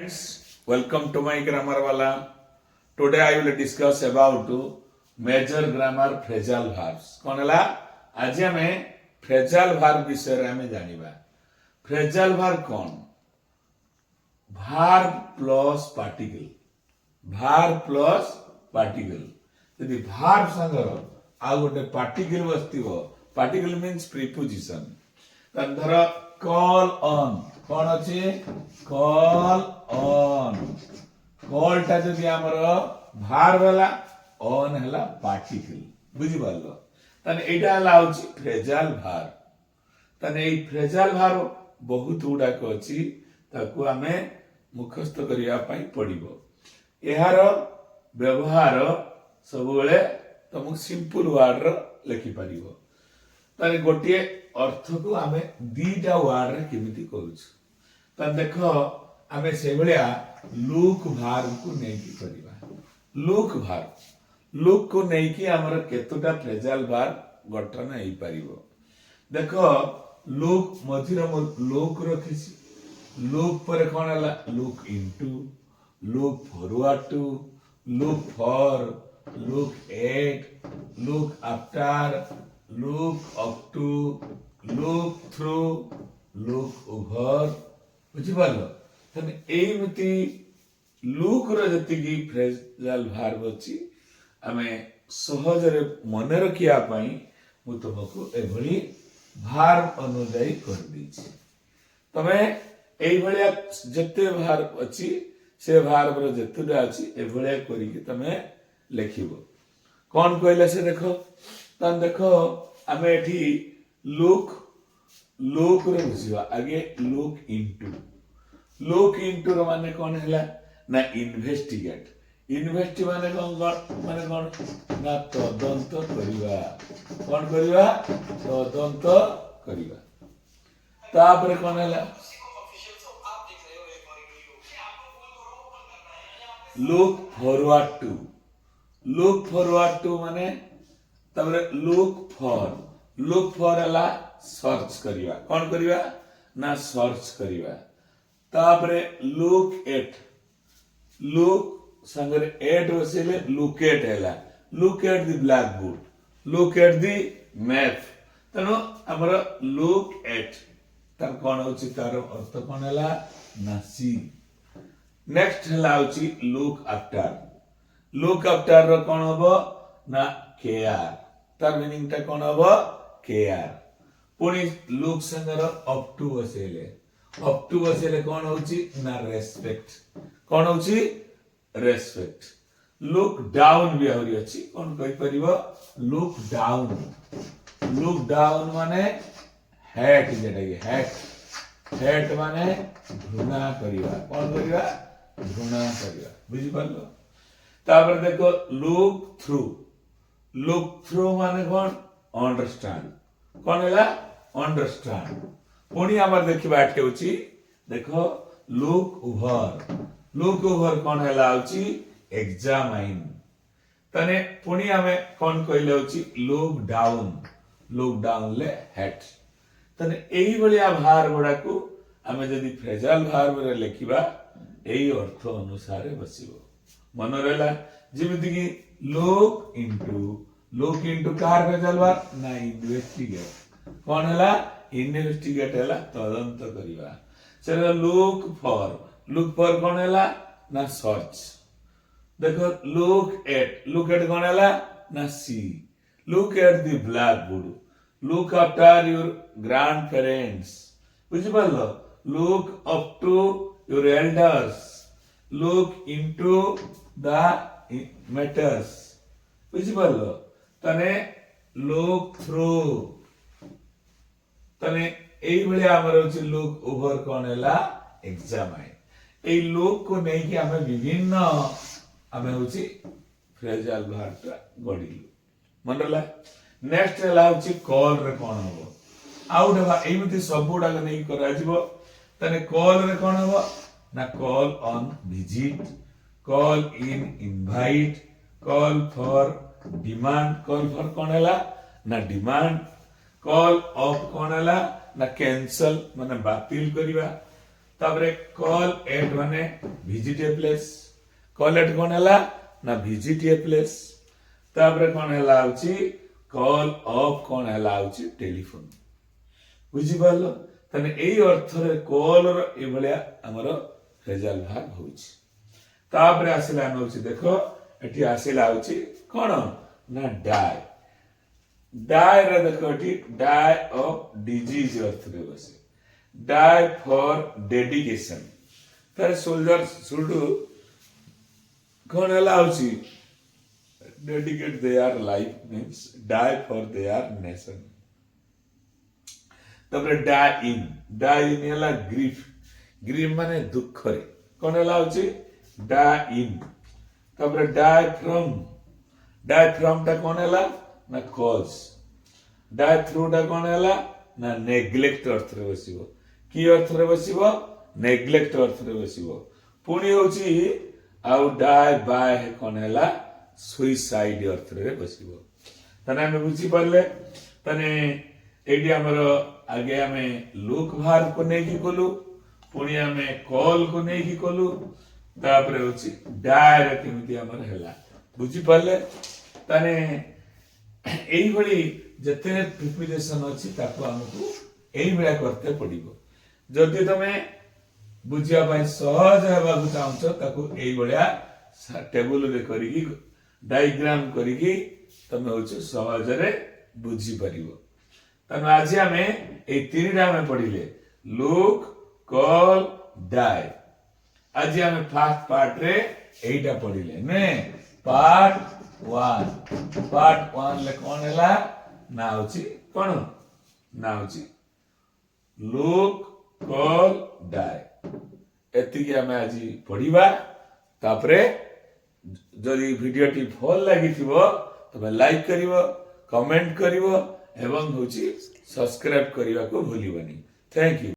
Friends, welcome to my grammar wala. Today I will discuss about major grammar phrasal verbs. कौन हला आज हमें phrasal verb विषय रे हमें जानिबा. Phrasal verb कौन? Verb plus particle. Verb plus particle. यदि verb संगर आ गोटे particle बसतिबो. Particle means preposition. तंधर call on. कौन अच्छे कॉल ऑन कॉल टा जदि हमर भार वाला ऑन हला पार्टिकल बुझि पारलो तने एटा हला होची फ्रेजाल भार तने ए फ्रेजाल भार बहुत उडा को अछि ताकू हमें मुखस्थ करिया पई पडिबो एहार व्यवहार सब बेले तुम सिंपल वर्ड र लिखि परिबो तने गोटिए अर्थ को हमें दीटा वर्ड रे केमिति करूछु तन देखो हमें से भलिया लुक भार को नै की परिबा लुक को नै की हमर केतोटा फ्रेजाल भार गठन हेई परिबो देखो लुक मधिर लुक रखिसी लुक पर कोन हला look into look forward to look for look at look after look up to, look through, look over. बुझी पालो तने एमिति लुक रो जति की फ्रेजाल भार्ब अछि हमें सहज रे मन रखिया पई मु तुमको एभली भार्ब अनुଯାयी कर दीछि तमे एई भलिया जते भार्ब अछि से भार्ब रो जतुडा अछि एभलिया करी कि तमे लिखिबो कोन कहले से देखो तन देखो हमें एठी लुक रे बुझिबा आगे लुक इनटू रो माने कोन हैला ना इन्वेस्टिगेट माने कोन ना तदंत करिवा कोन करिवा तदंत करिवा तापर कोन हैला लुक फॉरवर्ड टू माने तबरे लुक फॉर हला सर्च करिवा कोन करिवा ना सर्च करिवा तापरे लुक संगरे एट बसेले लुक एट हैला look at the blackboard look at the map तनो हमर लुक एट तर कोन होची तार अर्थ कोन हैला ना सी नेक्स्ट हैला होची लुक आफ्टर रो कोन होबो ना केयर तार मीनिंग ता कोन होबो केयर पुनी लुक संगर अप टू बसेले कोन होची ना रेस्पेक्ट कोन होची रेस्पेक्ट लुक डाउन भी होरी अछि कोन कहि परिबो लुक डाउन माने हेट जेटा की हेट माने घृणा करिवा कोन करिवा घृणा करिवा बुझि पालो तापर देखो लुक थ्रू माने कोन अंडरस्टैंड कोन हैला अंडरस्टैंड पुनी हमर देखिबा एटे होची देखो लुक ओवर कोन हैला होची एग्जामाइन तने पुनी हमें कोन कहले होची लुक डाउन ले हेट तने एही बलिया भार बडा को हमें जदी फ्रेजाल भार्ब रे लिखिबा एही अर्थ अनुसार बसिबो मन रहला जेमिति की look into car phrasal verb ना इन्वेस्टिगेट कोन हैला इन्वेस्टिगेट हैला तदंत करिवा चलो लुक फॉर कोन हैला ना सर्च देखो लुक एट कोन हैला ना see look at the blackboard look after your grandparents बुझि पालो look up to your elders look into the matters बुझि पालो तने लुक थ्रू तने एई भले हमर होची लुक ओवर कोन हैला एग्जामाइन एई लुक को नै कि हमें विभिन्न हमें होची फ्रेजाल भार्ब गडिलु मनरला नेक्स्ट हैला होची कॉल रे कोन होबो आउट बा एमिति सबुडा के नै करा जिवो तने कॉल रे कोन होबो ना call on visit call in invite call for demand call for कोन हैला ना डिमांड कॉल ऑफ कोन हैला ना कैंसल माने बातिल करिवा तापरे कॉल एट माने visit a place call at कोन हला ना विजिट ए प्लेस तापरे कोन हला होची कॉल ऑफ कोन हला होची टेलीफोन बुझी पालो तने एई अर्थ रे कॉल रो ए भलिया हमर फेजाल भाग होची तापरे आसिला नोची देखो एठी आसिला होची कोन ना डाई डाई रे देखो एठी डाई ऑफ डिजीज अर्थ रे बसे die for dedication तर soldiers should कौन allows dedicate their life means die for their nation तबरे die in हला grief माने दुख रे कौन allows die in तबरे die from टा कौन हला ना cause die through टा कौन हला ना neglect अर्थ रे बसिबो की अर्थ रे बसिबो नेग्लेक्ट अर्थ रे बसिबो पुणी होची आउ डाई बाय कोन हला सुइसाइड अर्थ रे बसिबो तने हम बुझी परले तने एडी हमर आगे हमें लोक भार को नै की कोलु पुणी हमें कॉल को नै की कोलु तापरे होची डाई रे केमिति हमर हला बुझी परले तने एई भली जते प्रिपरेशन अछि ताको हमकु एई बेला करते पड़िबो जदि तमे बुझिया पाई सहज हेबा को चाहछो ताको एई बळिया टेबल रे करिकी डायग्राम करिकी तमे होछ सहज रे बुझी परिबो तने आज हमें ए तीनटा में पढिले लुक कॉल डाई आज हमें फर्स्ट पार्ट रे एटा पढिले ने पार्ट 1 ले कोन हला ना होची कोन ना होची लुक कॉल डाई एति के हमें आज पढ़िबा तापरे जदि वीडियो टी भल लागिथिबो तबे लाइक करिवो कमेंट करिवो एवं होची सब्सक्राइब करिवा को भूलिबनी थैंक यू।